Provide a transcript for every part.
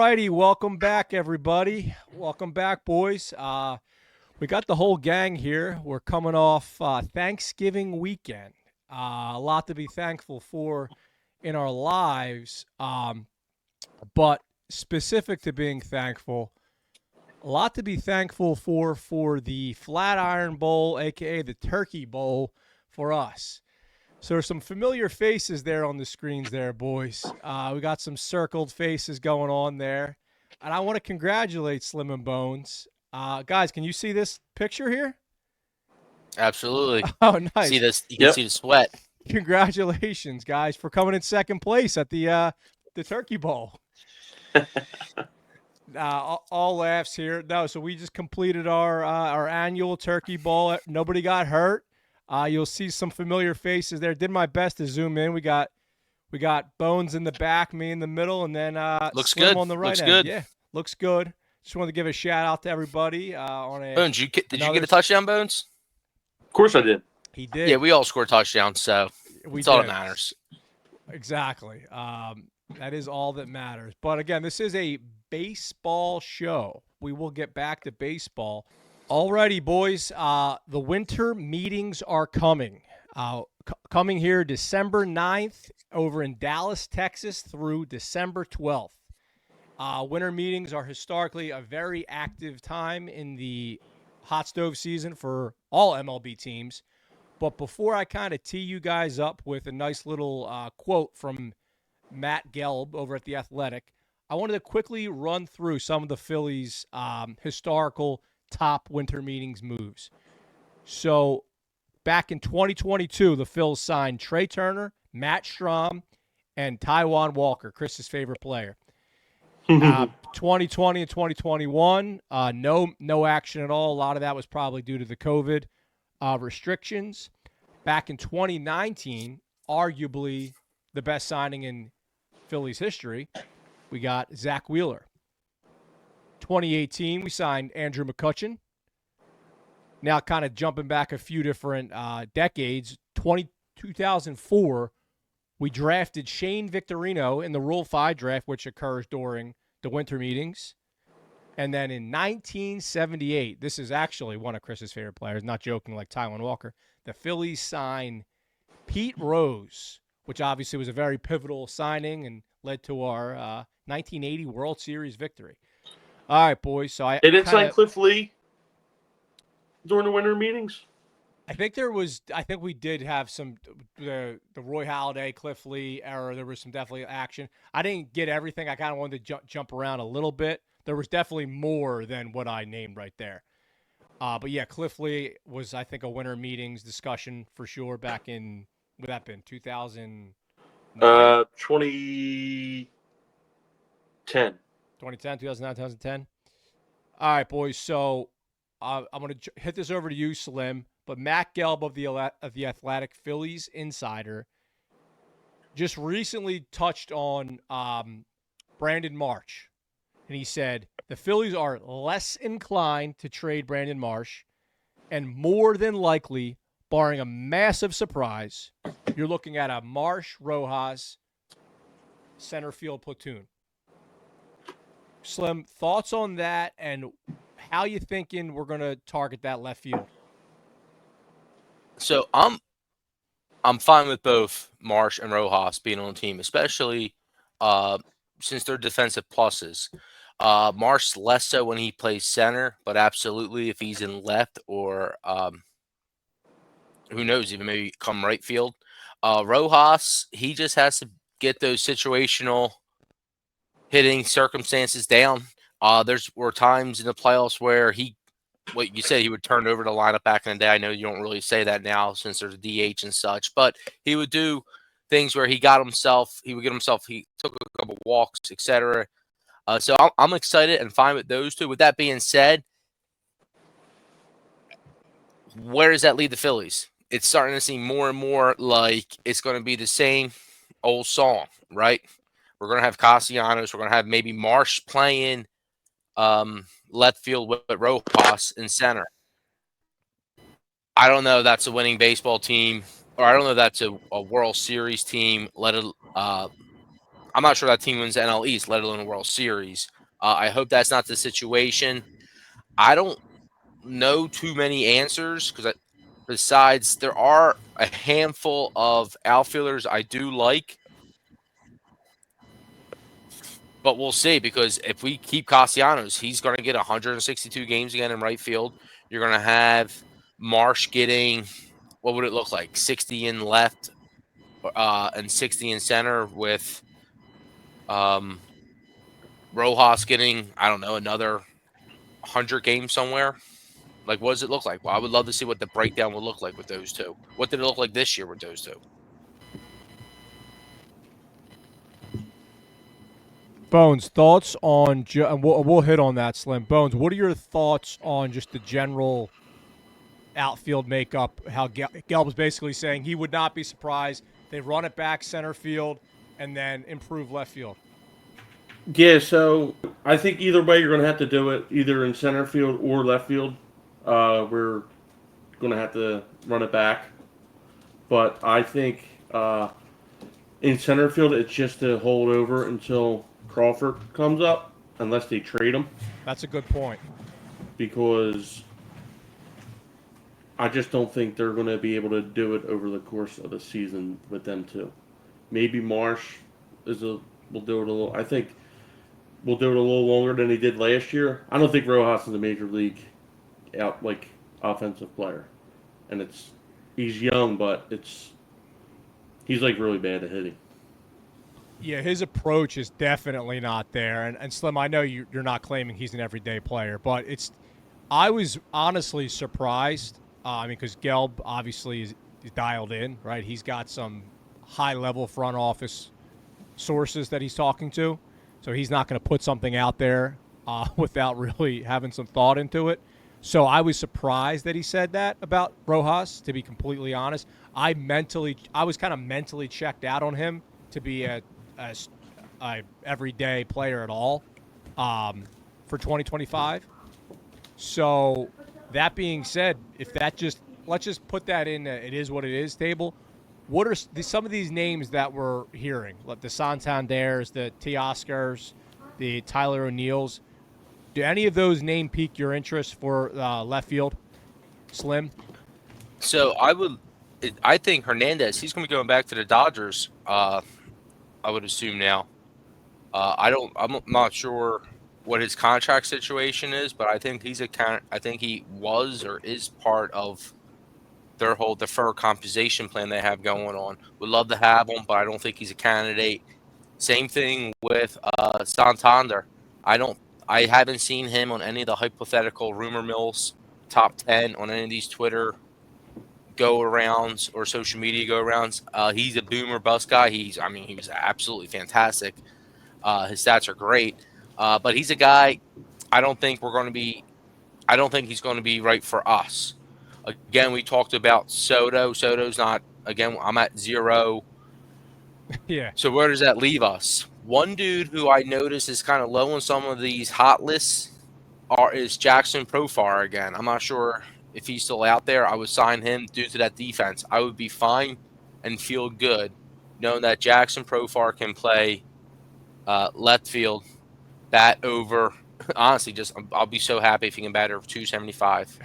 righty, welcome back, everybody. Welcome back, boys. We got the whole gang here. We're coming off Thanksgiving weekend. A lot to be thankful for in our lives, but specific to being thankful, a lot to be thankful for the Flatiron Bowl, aka the Turkey Bowl, for us. So there's some familiar faces there on the screens there, boys. We got some circled faces going on there. And I want to congratulate Slim and Bones. Guys, can you see this picture here? Absolutely. Oh, nice. See this? You can see the sweat. Congratulations, guys, for coming in second place at the Turkey Bowl. All laughs here. No, so we just completed our annual Turkey Bowl. Nobody got hurt. You'll see some familiar faces there. Did my best to zoom in. We got Bones in the back, me in the middle, and then looks Slim good on the right looks end. good. Yeah, looks good. Just wanted to give a shout out to everybody on a. Bones, did you get a touchdown, Bones? Of course I did. He did. Yeah, we all scored touchdowns, so that's all that matters. Exactly. That is all that matters. But again, this is a baseball show. We will get back to baseball. Alrighty, boys. The winter meetings are coming. Coming here December 9th over in Dallas, Texas through December 12th. Winter meetings are historically a very active time in the hot stove season for all MLB teams. But before I kind of tee you guys up with a nice little quote from Matt Gelb over at The Athletic, I wanted to quickly run through some of the Phillies' historical top winter meetings moves. So back in 2022, the Phils signed Trey Turner, Matt Strahm, and Taijuan Walker, Chris's favorite player. 2020 and 2021, no action at all. A lot of that was probably due to the COVID restrictions. Back in 2019, arguably the best signing in Phillies history, we got Zach Wheeler. 2018, we signed Andrew McCutchen. Now kind of jumping back a few different decades, 2004, we drafted Shane Victorino in the Rule 5 draft, which occurs during the winter meetings. And then in 1978, this is actually one of Chris's favorite players, not joking, like Taijuan Walker, the Phillies signed Pete Rose, which obviously was a very pivotal signing and led to our 1980 World Series victory. All right, boys. So They didn't sign Cliff Lee during the winter meetings? I think we did have some the Roy Halladay, Cliff Lee era. There was some definitely action. I didn't get everything. I kind of wanted to jump around a little bit. There was definitely more than what I named right there. But yeah, Cliff Lee was, I think, a winter meetings discussion for sure back in, would that been 2000? 2010. 2010, 2009, 2010. All right, boys. So I'm going to hit this over to you, Slim. But Matt Gelb of the Athletic, Phillies insider, just recently touched on Brandon Marsh. And he said, the Phillies are less inclined to trade Brandon Marsh, and more than likely, barring a massive surprise, you're looking at a Marsh-Rojas center field platoon. Slim, thoughts on that, and how you thinking we're going to target that left field? So I'm fine with both Marsh and Rojas being on the team, especially since they're defensive pluses. Marsh less so when he plays center, but absolutely if he's in left or who knows, even maybe come right field. Rojas, he just has to get those situational hitting circumstances down. Were times in the playoffs where what you said, he would turn over the lineup back in the day. I know you don't really say that now since there's a DH and such, but he would do things where he took a couple walks, etc. So I'm excited and fine with those two. With that being said, where does that lead the Phillies? It's starting to seem more and more like it's going to be the same old song, right? We're going to have Castellanos. We're going to have maybe Marsh playing left field with Rojas in center. I don't know if that's a winning baseball team, or I don't know if that's a World Series team. I'm not sure that team wins the NL East, let alone a World Series. I hope that's not the situation. I don't know too many answers besides there are a handful of outfielders I do like, but we'll see because if we keep Castellanos, he's going to get 162 games again in right field. You're going to have Marsh getting what would it look like 60 in left and 60 in center with um, Rojas getting I don't know another 100 games somewhere. Like, what does it look like? Well, I would love to see what the breakdown would look like with those two. What did it look like this year with those two? Bones, thoughts on and we'll hit on that, Slim. Bones, what are your thoughts on just the general outfield makeup? How Gelb was basically saying he would not be surprised they run it back center field and then improve left field. Yeah, so I think either way you're going to have to do it, either in center field or left field. We're going to have to run it back. But I think in center field, it's just to hold over until Crawford comes up, unless they trade him, That's a good point. because I just don't think they're going to be able to do it over the course of the season with them too. Maybe Marsh will do it a little. I think we'll do it a little longer than he did last year. I don't think Rojas is a major league offensive player, and he's young, but he's like really bad at hitting. Yeah, his approach is definitely not there. And Slim, I know you're not claiming he's an everyday player, but I was honestly surprised. Because Gelb obviously is dialed in, right? He's got some high-level front office sources that he's talking to, so he's not going to put something out there without really having some thought into it. So I was surprised that he said that about Rojas, to be completely honest. I was kind of mentally checked out on him to be a everyday player at all for 2025. So that being said, let's just put that in it is what it is table. What are some of these names that we're hearing? Like the Santanders, the Teoscars, the Tyler O'Neills. Do any of those name pique your interest for left field, Slim? So I think Hernandez. He's going to be going back to the Dodgers. I would assume now. I'm not sure what his contract situation is, but I think I think he was or is part of their whole deferred compensation plan they have going on. Would love to have him, but I don't think he's a candidate. Same thing with Santander. I haven't seen him on any of the hypothetical rumor mills top 10 on any of these Twitter go arounds or social media go arounds. He's a boomer bust guy. He was absolutely fantastic. His stats are great, but he's a guy. I don't think I don't think he's going to be right for us. Again, we talked about Soto. Soto's not. Again, I'm at 0. Yeah. So where does that leave us? One dude who I notice is kind of low on some of these hot lists is Jackson Profar again. I'm not sure if he's still out there. I would sign him due to that defense. I would be fine and feel good knowing that Jackson Profar can play left field, bat over. Honestly, I'll be so happy if he can bat over 275.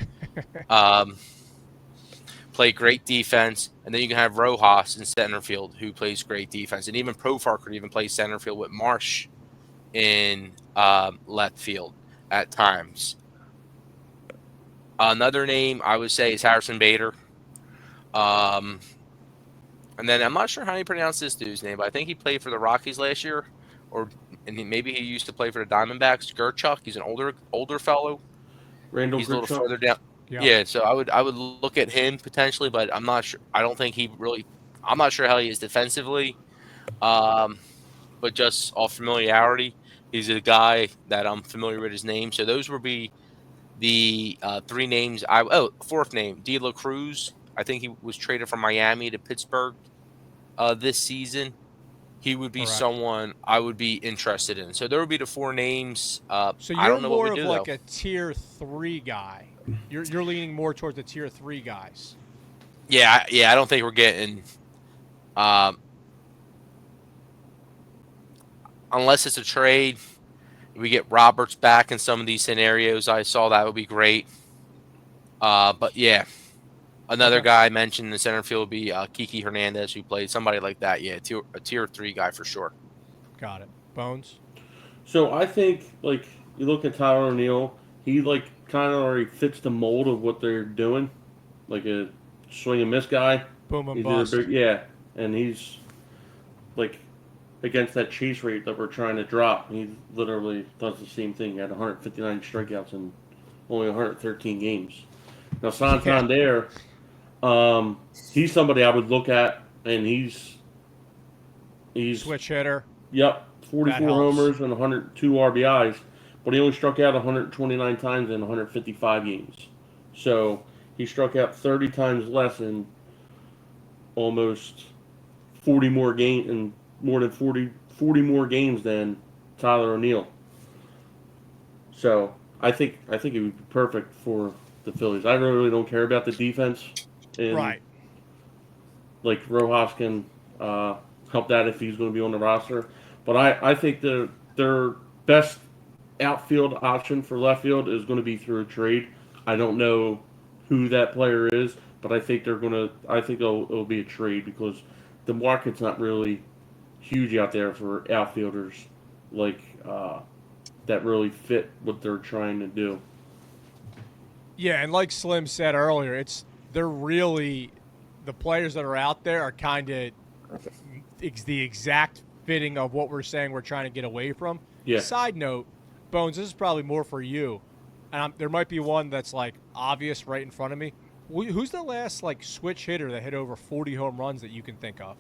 Play great defense, and then you can have Rojas in center field who plays great defense, and even Profar could even play center field with Marsh in left field at times. Another name I would say is Harrison Bader. And then I'm not sure how you pronounce this dude's name, but I think he played for the Rockies last year, maybe he used to play for the Diamondbacks. Gerchuk, he's an older fellow. Randall He's a little Grichuk. further down. Yeah, so I would look at him potentially, but I'm not sure. I don't think I'm not sure how he is defensively. But just off familiarity, he's a guy that I'm familiar with his name. So those would be the 3 names. Fourth name, De La Cruz. I think he was traded from Miami to Pittsburgh this season. He would be Correct. someone I would be interested in. So there would be the 4 names. So I you're don't know what more we of do, like though. a tier 3 guy. You're leaning more towards the tier 3 guys. Yeah. I don't think we're getting, unless it's a trade. we get Roberts back in some of these scenarios. I saw that would be great. But yeah, another Okay. guy I mentioned in the center field would be Kiki Hernandez, who played somebody like that. Yeah, a tier 3 guy for sure. Got it. Bones. So I think like you look at Tyler O'Neill, he like kind of already fits the mold of what they're doing, like a swing and miss guy. Boom and He's either bust. big, yeah, and he's like against that chase rate that we're trying to drop. He literally does the same thing. He had 159 strikeouts in only 113 games. Now Santander, he's somebody I would look at, and he's Switch hitter. yep, That 44 helps. homers and 102 RBIs, but he only struck out 129 times in 155 games. So he struck out 30 times less in almost 40 more games and more than 40 more games than Tyler O'Neill. So I think it would be perfect for the Phillies. I really don't care about the defense, and Right. like Rojas can help that if he's going to be on the roster. But I think their best outfield option for left field is going to be through a trade. I don't know who that player is, but I think it'll be a trade because the market's not really huge out there for outfielders like that really fit what they're trying to do. Yeah, and like Slim said earlier, they're really the players that are out there are kind of the exact fitting of what we're saying we're trying to get away from. Yeah. Side note, Bones, this is probably more for you, and there might be one that's like obvious right in front of me. Who's the last like switch hitter that hit over 40 home runs that you can think of?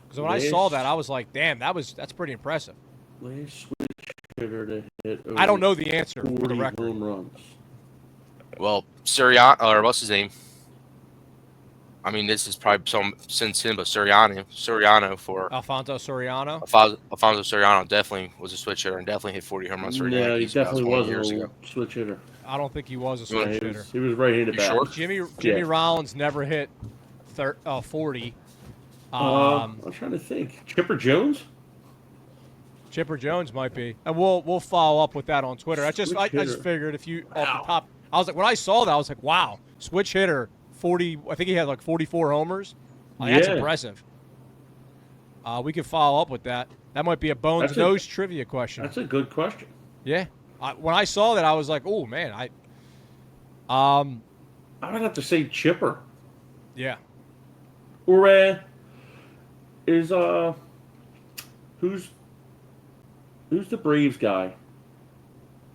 Because when I saw that, I was like, damn, that's pretty impressive. Last switch hitter to hit over I don't know the answer for the 40 record. home runs. Well, Sirianni, or what's his name? I mean, this is probably some since him, but Soriano for Alfonso Soriano. Alfonso Soriano definitely was a switch hitter and definitely hit 40 home runs for the No, he Yankees about definitely 20 wasn't years a ago. switch hitter. I don't think he was a Yeah, switch hitter. he was right-handed You bat. sure? Jimmy Yeah. Rollins never hit 40. I'm trying to think. Chipper Jones? Chipper Jones might be, and we'll follow up with that on Twitter. I just hitter. figured if you off Wow. the top, I was like when I saw that I was like, wow, switch hitter 40. I think he had like 44 homers. Like, that's Yeah. impressive. We could follow up with that. That might be a Bones That's Nose trivia question. That's a good question. Yeah. When I saw that, I was like, oh man, I would have to say Chipper. yeah. Or is who's the Braves guy?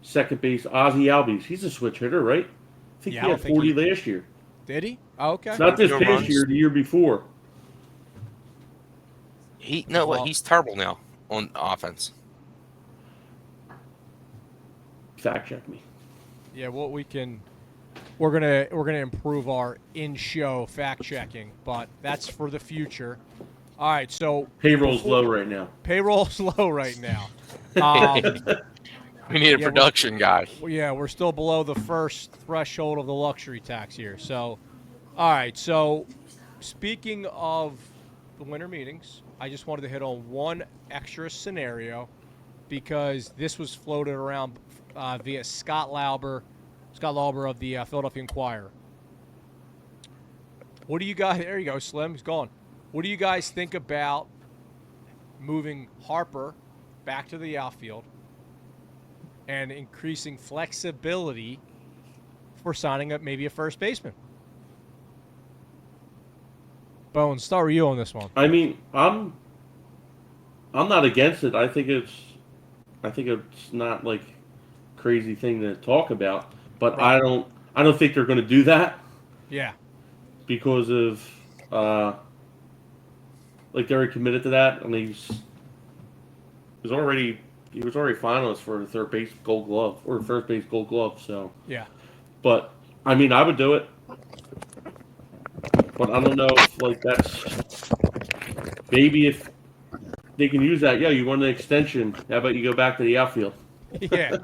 Second base, Ozzie Albies. He's a switch hitter, right? I think Yeah, I he don't had think 40 last year. Did he? Oh, okay. Not this Home past runs. year, the year before. He's terrible now on offense. Fact check me. Yeah, well, we're gonna improve our in-show fact checking, but that's for the future. All right, so Payroll's low right now. payroll's low right now. We need a Yeah, production guy. Well, yeah, we're still below the first threshold of the luxury tax here. So, all right. So, speaking of the winter meetings, I just wanted to hit on one extra scenario because this was floated around via Scott Lauber of the Philadelphia Inquirer. What do you guys? There you go, Slim. He's gone. What do you guys think about moving Harper back to the outfield and increasing flexibility for signing up maybe a first baseman? Bones, start with you on this one. I mean, I'm not against it. I think it's not like crazy thing to talk about, but Right. I don't think they're going to do that Yeah. because of like they're committed to that, and he was already finalist for the third base Gold Glove or first base Gold Glove. So, Yeah. but I mean, I would do it, but I don't know if like that's maybe if they can use that. Yeah, you want an extension? How about you go back to the outfield? Yeah.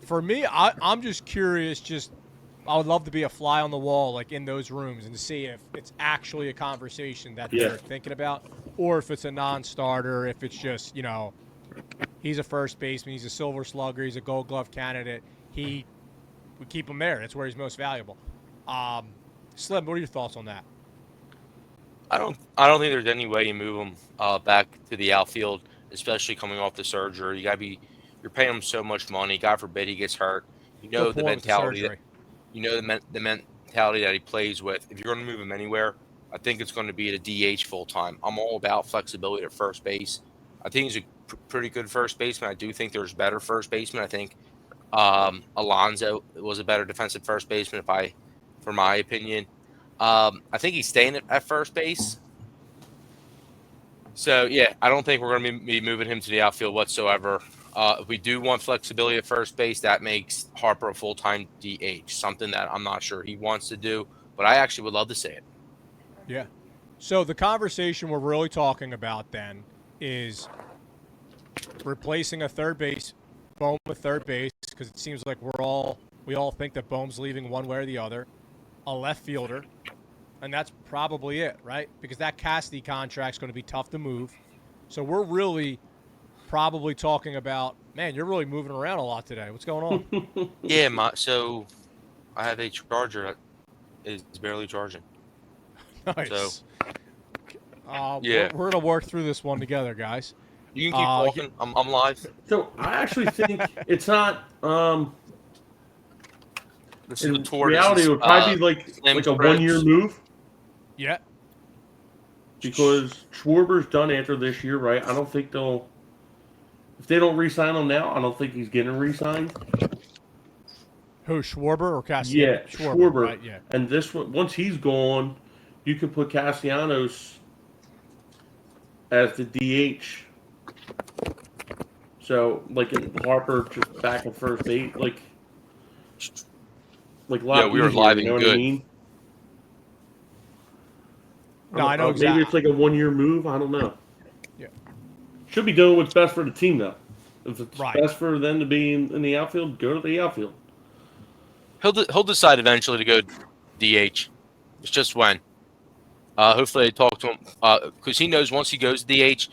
For me, I'm just curious. I would love to be a fly on the wall, like in those rooms, and to see if it's actually a conversation that Yeah. they're thinking about, or if it's a non-starter, if it's just He's a first baseman. He's a Silver Slugger. He's a Gold Glove candidate. We keep him there. That's where he's most valuable. Slim, what are your thoughts on that? I don't think there's any way you move him back to the outfield, especially coming off the surgery. You're paying him so much money. God forbid he gets hurt. You Good know the point with the mentality that surgery. the mentality that he plays with. If you're going to move him anywhere, I think it's going to be at a DH full time. I'm all about flexibility at first base. I think he's a pretty good first baseman. I do think there's better first baseman. I think Alonso was a better defensive first baseman, for my opinion. I think he's staying at first base. So yeah, I don't think we're going to be moving him to the outfield whatsoever. If we do want flexibility at first base, that makes Harper a full-time DH, something that I'm not sure he wants to do, but I actually would love to see it. Yeah. So the conversation we're really talking about then is replacing a third base, Bohm with third base, because it seems like we all think that Bohm's leaving one way or the other, a left fielder, and that's probably it, right? Because that Cassidy contract's going to be tough to move. So we're really probably talking about, man, you're really moving around a lot today. What's going on? Yeah, so I have a charger that is barely charging. Nice. So We're yeah, going to work through this one together, guys. you can keep talking. I'm live. So I actually think it's not. This is In the tour. reality, it would probably be like Slim a 1 year Spreads. move Yeah. because Schwarber's done after this year, right? I don't think they'll. If they don't re-sign him now, I don't think he's getting re-signed. Who, Schwarber or Cassiano? Yeah, Schwarber. Right, yeah. And this one, once he's gone, you could put Castellanos as the DH. So, like, Harper just back at first base, like a lot Yeah, we were easier, live you know and what I good. mean? No, I know Maybe exactly. it's like a 1 year move. I don't know. Yeah. Should be doing what's best for the team, though. If it's Right. best for them to be in the outfield, go to the outfield. He'll decide eventually to go DH. It's just when. Hopefully they talk to him because he knows once he goes DH,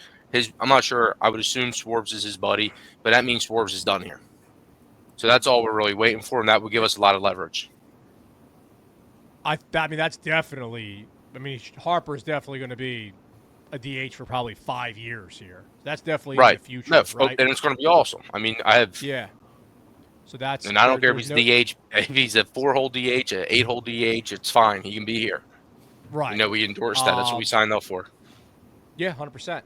I'm not sure. I would assume Swartz is his buddy, but that means Swartz is done here. So that's all we're really waiting for, and that would give us a lot of leverage. I mean, that's definitely. I mean, Harper's definitely going to be a DH for probably 5 years here. That's definitely in the future, No, right? and it's going to be awesome. I mean, I have. Yeah. So that's. And I don't care if he's DH, if he's a 4-hole DH, a 8-hole DH, it's fine. He can be here. Right. You know, we endorsed that. That's what we signed up for. Yeah, 100%.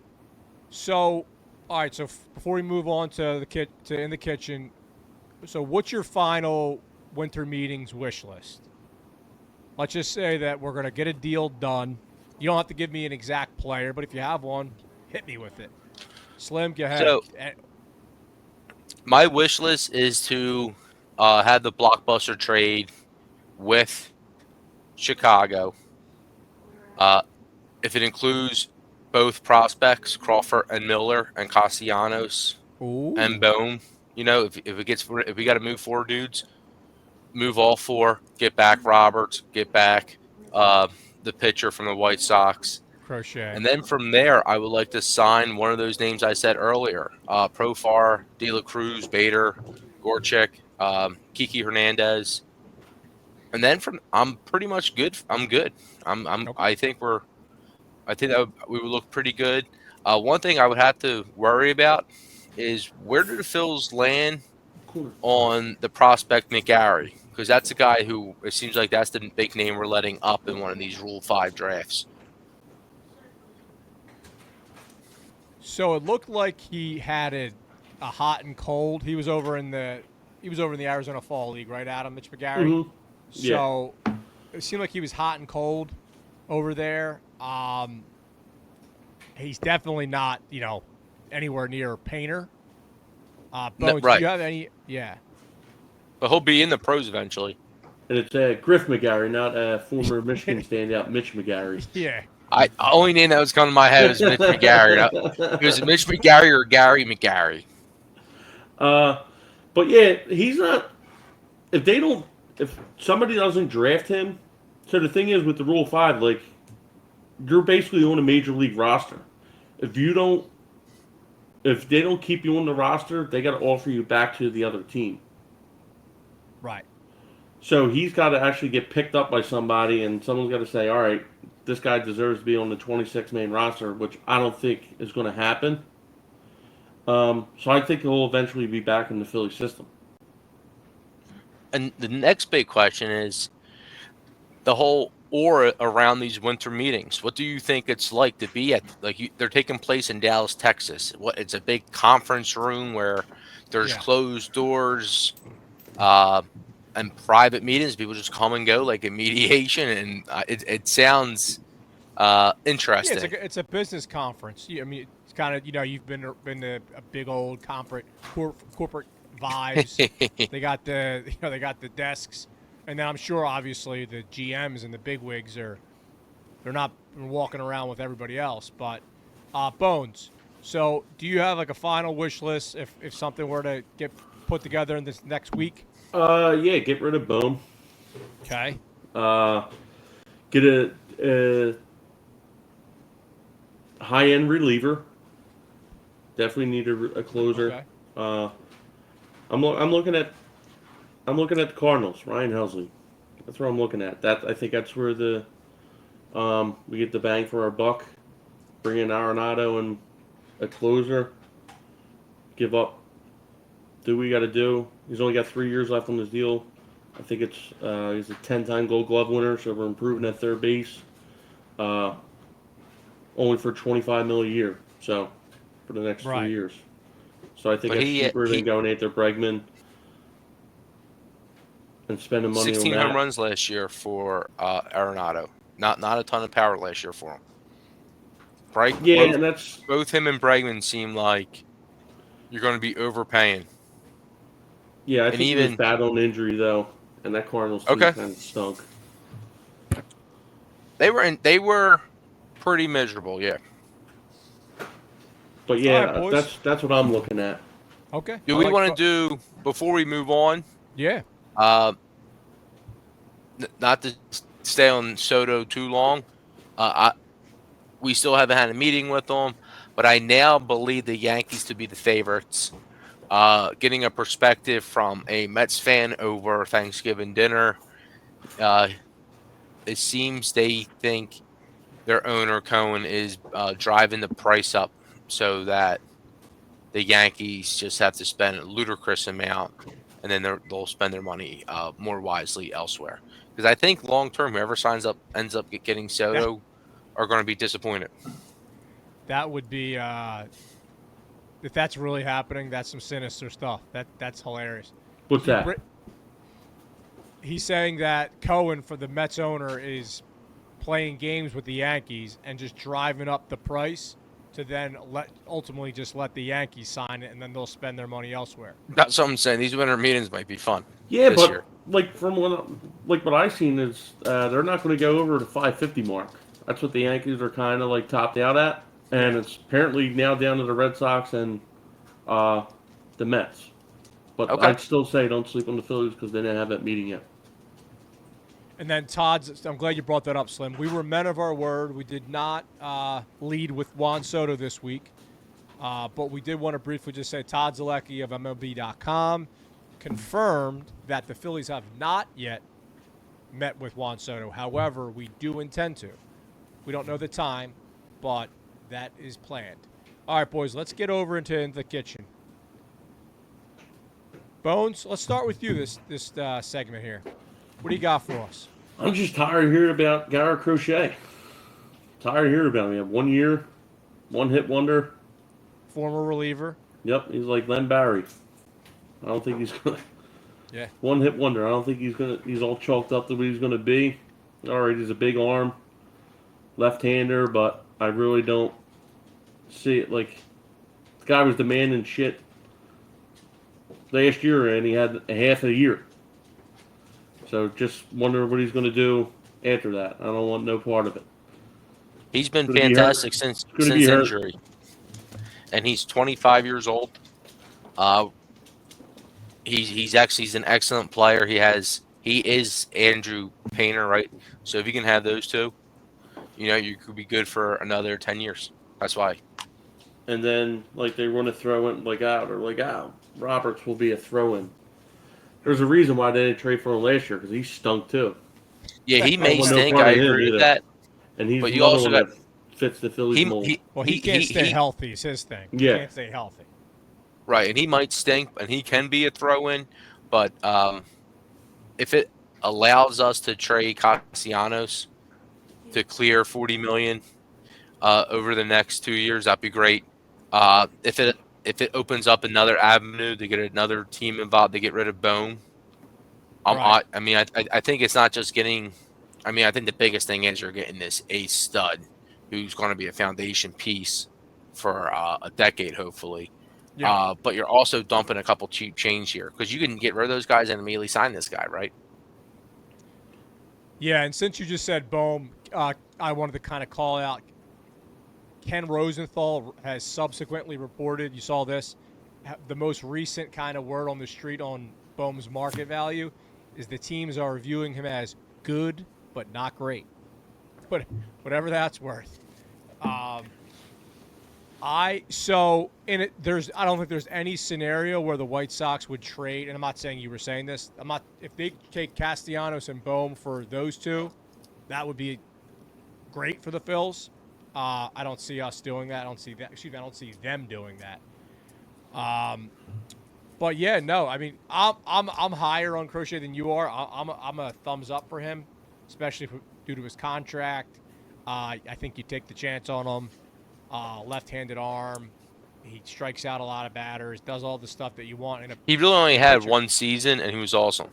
So, all right. So before we move on to in the kitchen, so what's your final winter meetings wish list? Let's just say that we're going to get a deal done. You don't have to give me an exact player, but if you have one, hit me with it. Slim, go ahead. So, my wish list is to have the blockbuster trade with Chicago. If it includes both prospects, Crawford and Miller, and Castellanos and Bohm, you know, if we got to move 4 dudes, move all 4, get back Roberts, get back the pitcher from the White Sox. Crochet. And then from there, I would like to sign one of those names I said earlier: Profar, De La Cruz, Bader, Gorchik, Kiki Hernandez. And then I'm pretty much good. I'm good. Okay. I think that we would look pretty good. One thing I would have to worry about is where do the Phils land on the prospect McGarry? Because that's a guy who it seems like that's the big name we're letting up in one of these Rule 5 drafts. So it looked like he had a hot and cold. He was over in the Arizona Fall League, right, Adam? Mitch McGarry. Mm-hmm. Yeah. So it seemed like he was hot and cold over there. He's definitely not, anywhere near Painter. Bones, right. Do you have any? Yeah. But he'll be in the pros eventually. And it's Griff McGarry, not former Michigan standout Mitch McGarry. Yeah. The only name that was coming to my head was Mitch McGarry. Was it Mitch McGarry or Gary McGarry? But yeah, he's not. If somebody doesn't draft him, so the thing is with the Rule 5, like, you're basically on a major league roster. If you don't if they don't keep you on the roster, they got to offer you back to the other team. Right. So he's got to actually get picked up by somebody, and someone's got to say, all right, this guy deserves to be on the 26-man roster, which I don't think is going to happen. So I think he'll eventually be back in the Philly system. And the next big question is the whole aura around these winter meetings. What do you think it's like to be at? They're taking place in Dallas, Texas. What it's a big conference room where there's Yeah. closed doors, uh, and private meetings. People just come and go like a mediation, and it sounds Yeah, interesting. it's a business conference. I mean, it's kind of you've been to a big old corporate vibes. They got the they got the desks, and then I'm sure obviously the GMs and the bigwigs they're not walking around with everybody else. But Bones. So, do you have like a final wish list if something were to get put together in this next week? Yeah, get rid of Bohm. Okay. Uh, get a high-end reliever. Definitely need a closer. Okay. Uh, I'm looking at the Cardinals. Ryan Helsley. That's where I'm looking at. I think that's where we get the bang for our buck. Bring in Arenado and a closer. Give up. Do what we got to do. He's only got 3 years left on his deal. I think he's a 10-time Gold Glove winner, so we're improving at third base. Uh, only for $25 million a year. So for the next 3 Right. years. So I think But that's he cheaper than going after Bregman and spending money on 16 home that. runs last year for Arenado. Not a ton of power last year for him. Right? Yeah, and that's Both him and Bregman seem like you're going to be overpaying. I And think he was even bad on injury though, and that Cardinals team okay, kind of stunk. they were pretty miserable. Yeah. But All right, yeah, boys. that's what I'm looking at. Okay. Do we want to do before we move on? Yeah. Uh, not to stay on Soto too long. We still haven't had a meeting with them, but I now believe the Yankees to be the favorites. Getting a perspective from a Mets fan over Thanksgiving dinner, it seems they think their owner Cohen is driving the price up so that the Yankees just have to spend a ludicrous amount, and then they'll spend their money more wisely elsewhere. Because I think long term, whoever signs up ends up getting That Soto are going to be disappointed. that would be if that's really happening, that's some sinister stuff. That's hilarious. What's He that? he's saying that Cohen, for the Mets owner, is playing games with the Yankees and just driving up the price to then ultimately just let the Yankees sign it, and then they'll spend their money elsewhere. That's what I'm saying. These winter meetings might be fun. Yeah, this but year. like from what I've seen is they're not going to go over the 550 mark. That's what the Yankees are kind of like topped out at, and Yeah. it's apparently now down to the Red Sox and uh, the Mets. But Okay. I'd still say don't sleep on the Phillies because they didn't have that meeting yet. And then Todd's. I'm glad you brought that up, Slim. We were men of our word. We did not lead with Juan Soto this week, but we did want to briefly just say Todd Zalecki of MLB.com confirmed that the Phillies have not yet met with Juan Soto. However, we do intend to. We don't know the time, but that is planned. All right, boys, let's get over into the kitchen. Bones, let's start with you this segment here. What do you got for us? I'm just tired of hearing about Garrett Crochet. Tired of hearing about him. He had 1 year, one hit wonder. Former reliever. Yep, he's like Len Barry. I don't think he's gonna. Yeah. One hit wonder. I don't think he's gonna. He's all chalked up to what he's gonna be. All right, he's a big arm, left-hander, but I really don't see it. Like the guy was demanding shit last year, and he had a half a year. So just wonder what he's gonna do after that. I don't want no part of it. He's been It's gonna be hurt. fantastic since It's gonna be hurt. injury, and he's 25 years old. He's an excellent player. He is Andrew Painter, right? So if you can have those two, you could be good for another 10 years. That's why. and then like they want to throw in like out or like out. Roberts will be a throw in. There's a reason why they didn't trade for him last year because he stunk too. Yeah, he I don't may want no stink. part I of him agree with either. that. And he's But you another also one got that fits the Phillies he mold. he Well, he he can't he, stay he healthy. Is his thing. He Yeah, can't stay healthy. right, and he might stink, and he can be a throw-in. But if it allows us to trade Castellanos to clear 40 million over the next 2 years, that'd be great. If it opens up another avenue to get another team involved to get rid of Bone, Right. I think it's not just getting. I mean, I think the biggest thing is you're getting this ace stud who's going to be a foundation piece for a decade, hopefully. Yeah. But you're also dumping a couple cheap change here because you can get rid of those guys and immediately sign this guy, right? Yeah. And since you just said Bohm, I wanted to kind of call out Ken Rosenthal has subsequently reported. You saw this. The most recent kind of word on the street on Bohm's market value is the teams are viewing him as good but not great. But whatever that's worth. Um, I don't think there's any scenario where the White Sox would trade, and I'm not saying you were saying this. I'm not if they take Castellanos and Bohm for those two, that would be great for the Phils. I don't see us doing that. I don't see that. Excuse me, I don't see them doing that. Um, but yeah, no. I mean, I'm higher on Crochet than you are. I'm a thumbs up for him, especially due to his contract. I think you take the chance on him. Left-handed arm. He strikes out a lot of batters. Does all the stuff that you want He really only in a had pitcher. one season, and he was awesome.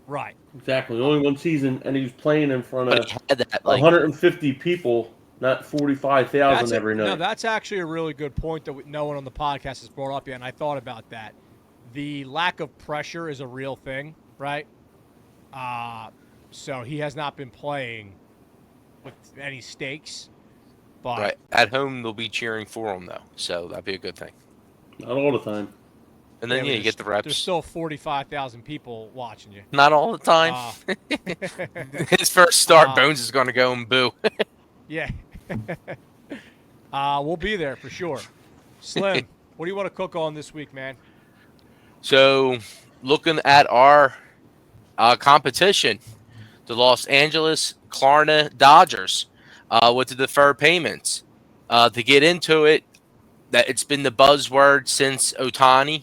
Right. exactly. Only one season, and he was playing in front But of he had that 150 people, not 45,000 That's it. every No, night. that's actually a really good point that no one on the podcast has brought up yet, and I thought about that. The lack of pressure is a real thing, right? Uh, so he has not been playing with any stakes, but right at home they'll be cheering for him though, so that'd be a good thing. Not all the time. And yeah, then but you get the there's reps. still 45,000 people watching you. Not all the time. Uh, His first start, Bones is going to go and boo. yeah. We'll be there for sure. Slim, what do you want to cook on this week, man? So, looking at our competition, the Los Angeles Klarna Dodgers with the deferred payments. To get into it, that it's been the buzzword since Otani.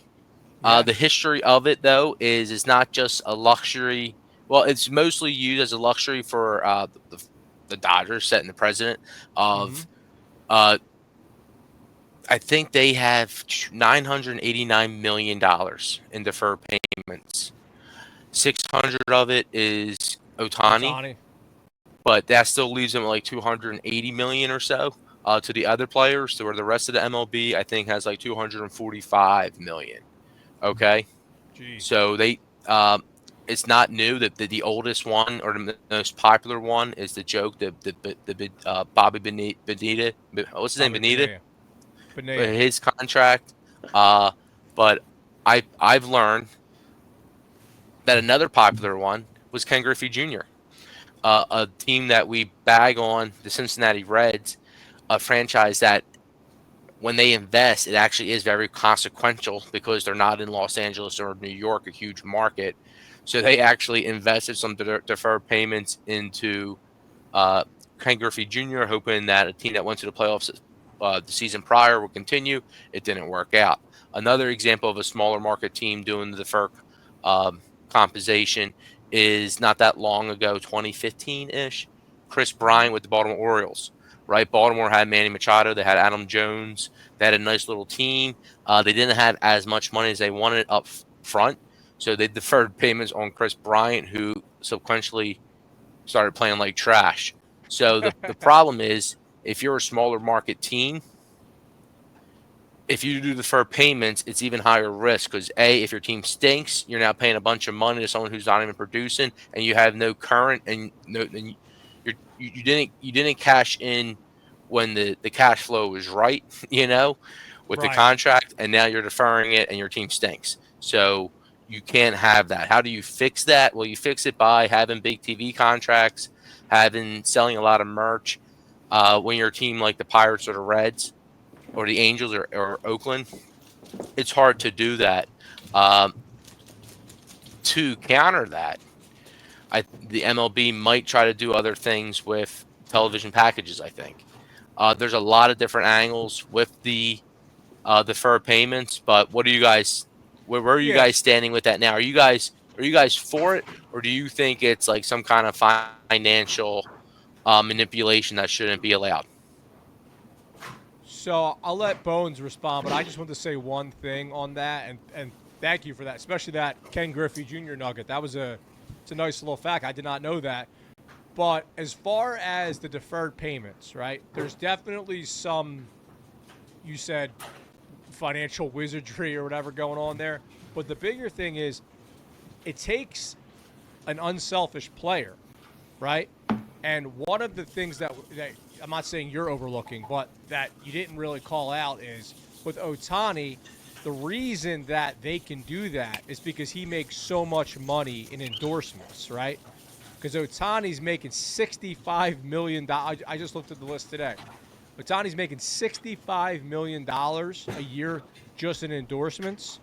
Yes. The history of it, though, is it's not just a luxury. Well, it's mostly used as a luxury for the Dodgers, setting the precedent Mm-hmm. of. I think they have $989 million in deferred payments. 600 of it is Otani, Otani. but that still leaves them like 280 million or so to the other players. To where the rest of the MLB, I think, has like 245 million. Okay, Jeez. so it's not new that the oldest one or the most popular one is the joke, the Bobby Bonita. What's his name? Bobby Bonita. Bonilla. Bonilla. His contract. But I've learned that another popular one was Ken Griffey Jr., a team that we bag on, the Cincinnati Reds, a franchise that when they invest, it actually is very consequential because they're not in Los Angeles or New York, a huge market. So they actually invested some deferred payments into Ken Griffey Jr., hoping that a team that went to the playoffs the season prior would continue. It didn't work out. Another example of a smaller market team doing the deferred compensation is not that long ago, 2015-ish, Chris Bryant with the Baltimore Orioles. Right, Baltimore had Manny Machado, they had Adam Jones, they had a nice little team. They didn't have as much money as they wanted up front, so they deferred payments on Chris Bryant, who sequentially started playing like trash. So the problem is, if you're a smaller market team, if you do defer payments, it's even higher risk because if your team stinks, you're now paying a bunch of money to someone who's not even producing, and you have no current and no, and you didn't cash in when the cash flow was right, with the Right. contract, and now you're deferring it, and your team stinks. So you can't have that. How do you fix that? Well, you fix it by having big TV contracts, selling a lot of merch. When you're a team like the Pirates or the Reds, or the Angels or Oakland, it's hard to do that. Um, to counter that, the MLB might try to do other things with television packages. I think there's a lot of different angles with the deferred payments. But what do you guys? Where are you Yeah. guys standing with that now? Are you guys for it, or do you think it's like some kind of financial manipulation that shouldn't be allowed? So I'll let Bones respond, but I just want to say one thing on that, and thank you for that, especially that Ken Griffey Jr. nugget. It's a nice little fact. I did not know that. But as far as the deferred payments, right? There's definitely some, you said, financial wizardry or whatever going on there. But the bigger thing is, it takes an unselfish player, right? And one of the things that I'm not saying you're overlooking, but that you didn't really call out is with Otani, the reason that they can do that is because he makes so much money in endorsements, right? Because Otani's making $65 million. I just looked at the list today. Otani's making $65 million a year just in endorsements.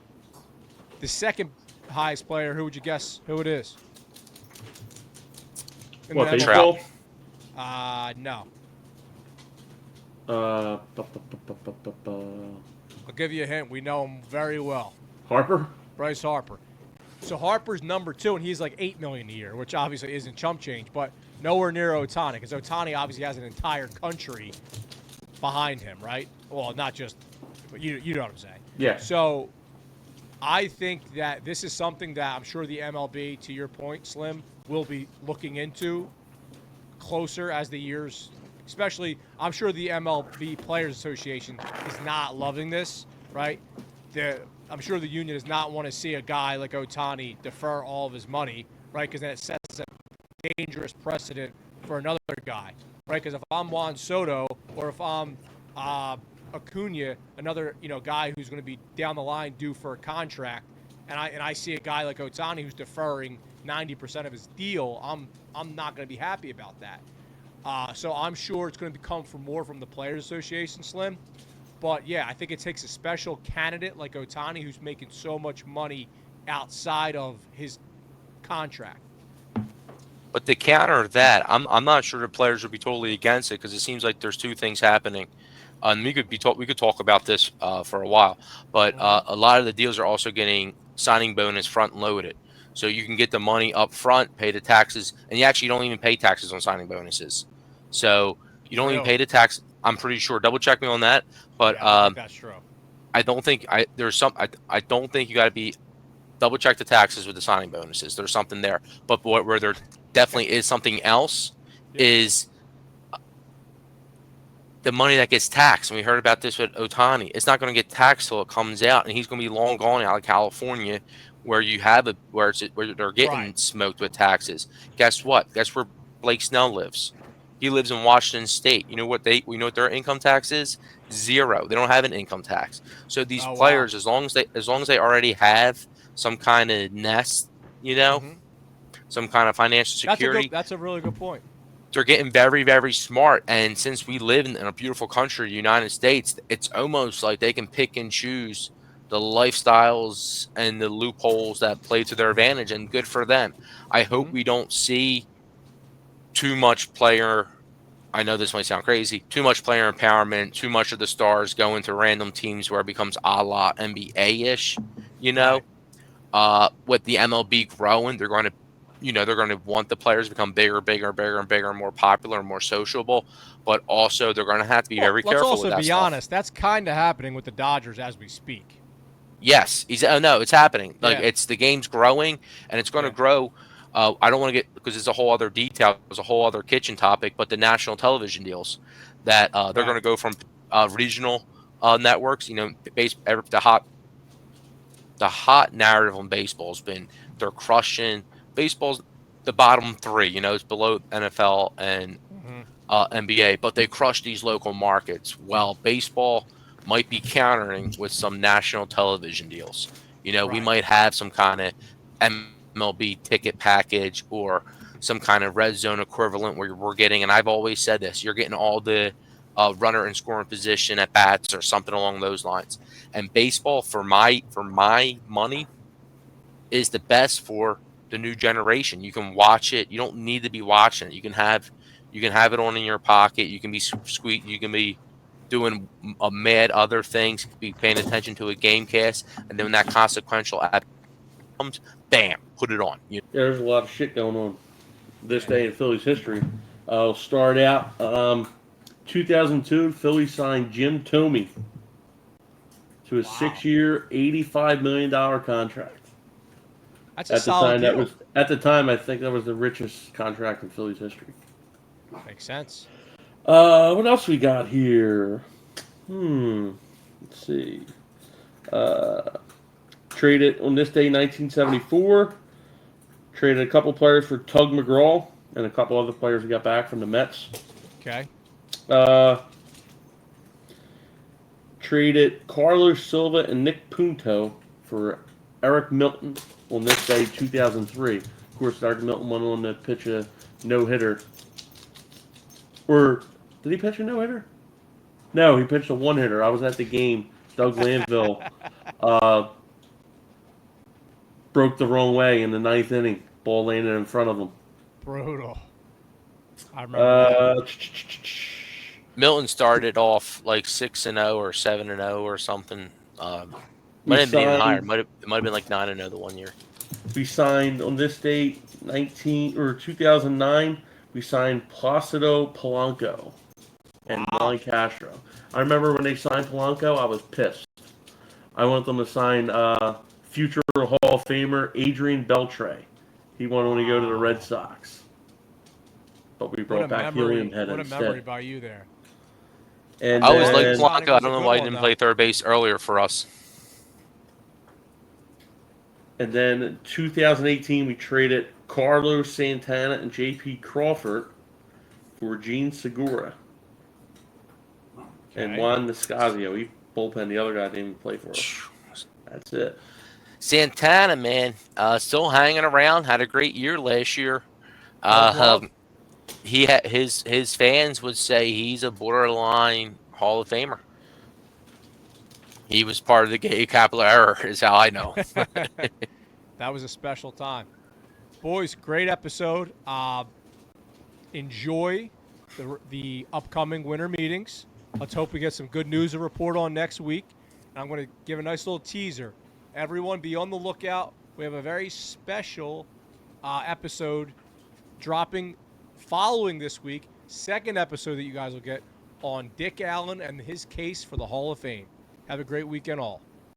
The second highest player, who would you guess who it is? In What, the MLB? Trout. baseball? No. I'll give you a hint. We know him very well. Harper? Bryce Harper. So Harper's number 2, and he's like $8 million a year, which obviously isn't chump change, but nowhere near Otani, because Otani obviously has an entire country behind him, right? Well, not just, but you know what I'm saying. Yeah. So I think that this is something that I'm sure the MLB, to your point, Slim, will be looking into closer as the years, especially, I'm sure the MLB Players Association is not loving this, right? I'm sure the union does not want to see a guy like Otani defer all of his money, right? Because then it sets a dangerous precedent for another guy, right? Because if I'm Juan Soto or if I'm Acuna, another guy who's going to be down the line due for a contract, and I see a guy like Otani who's deferring 90% of his deal, I'm not going to be happy about that. So I'm sure it's going to come from more from the Players Association, Slim. But yeah, I think it takes a special candidate like Otani who's making so much money outside of his contract. But to counter that, I'm not sure the players would be totally against it because it seems like there's two things happening. And we could talk about this for a while, but a lot of the deals are also getting signing bonus front loaded, so you can get the money up front, pay the taxes, and you actually don't even pay taxes on signing bonuses. So you don't even Really? pay the tax. I'm pretty sure. Double check me on that, but Yeah, I don't think that's true. I don't think I don't think you got to be double check the taxes with the signing bonuses. There's something there, but where there definitely is something else Yeah. is the money that gets taxed. And we heard about this with Otani. It's not going to get taxed till it comes out, and he's going to be long gone out of California, where you have it where they're getting Right. smoked with taxes. Guess what? Guess where Blake Snell lives? He lives in Washington State. You know what their income tax is? Zero. They don't have an income tax. So these Oh wow. players, as long as they already have some kind of nest, Mm-hmm. some kind of financial security, That's a really good point. they're getting very, very smart. And since we live in a beautiful country, United States, it's almost like they can pick and choose the lifestyles and the loopholes that play to their advantage, and good for them. I hope Mm-hmm. we don't see too much player. I know this might sound crazy. Too much player empowerment, too much of the stars going to random teams where it becomes a la NBA ish. You know, Right. with the MLB growing, they're going to want the players to become bigger, bigger, bigger, and bigger, and more popular and more sociable. But also, they're going to have to be Well, very let's careful with also that be stuff. honest. That's kind of happening with the Dodgers as we speak. Yes, oh no, it's happening. Like Yeah. it's the game's growing, and it's going to Yeah. grow. I don't want to get because it's a whole other detail, it's a whole other kitchen topic. But the national television deals that they're going Right. to go from regional networks. The hot narrative on baseball has been they're crushing baseball's the bottom three. It's below NFL and Mm-hmm. NBA, but they crush these local markets. Well, baseball might be countering with some national television deals. We Right. might have some kind of MLB ticket package or some kind of red zone equivalent where we're getting, and I've always said this, you're getting all the runner in scoring position at bats or something along those lines. And baseball, for my money, is the best for the new generation. You can watch it. You don't need to be watching it. You can have it on in your pocket. You can be squeak. You can be doing a mad other things. Be paying attention to a game cast, and then when that consequential app comes, bam, put it on. You Yeah, there's a lot of shit going on this day in Phillies history. I'll start out. 2002, Phillies signed Jim Thome to a 6-year, $85 million contract. That's a solid deal. At the time, I think that was the richest contract in Phillies history. Makes sense. What else we got here? Let's see. Traded on this day, 1974. Traded a couple players for Tug McGraw and a couple other players we got back from the Mets. Okay. Traded Carlos Silva and Nick Punto for Eric Milton on this day, 2003. Of course, Eric Milton went on to pitch a no-hitter. Or did he pitch a no-hitter? No, he pitched a one-hitter. I was at the game. Doug Landville broke the wrong way in the ninth inning. Ball landed in front of him. Brutal. I remember that. Milton started off like 6-0 or 7-0 or something. Might have been even higher. It might have been like 9-0 the one year. We signed on this date, 2009. We signed Placido Polanco and Juan Castro. I remember when they signed Polanco, I was pissed. I want them to sign future Hall of Famer Adrian Beltre. He wanted to go to the Red Sox, but we brought back Helium Head instead. What a memory by you there. And I always liked Polanco. I don't know why he didn't play third base earlier for us. And then 2018, we traded Carlos Santana and J.P. Crawford for Gene Segura. And Juan Nicasio. He bullpen. The other guy didn't even play for us. That's it. Santana, man, still hanging around. Had a great year last year. He had his fans would say he's a borderline Hall of Famer. He was part of the gay capillary, is how I know. That was a special time. Boys, great episode. Enjoy the upcoming winter meetings. Let's hope we get some good news to report on next week. And I'm going to give a nice little teaser. Everyone be on the lookout. We have a very special episode dropping following this week. Second episode that you guys will get on Dick Allen and his case for the Hall of Fame. Have a great weekend all.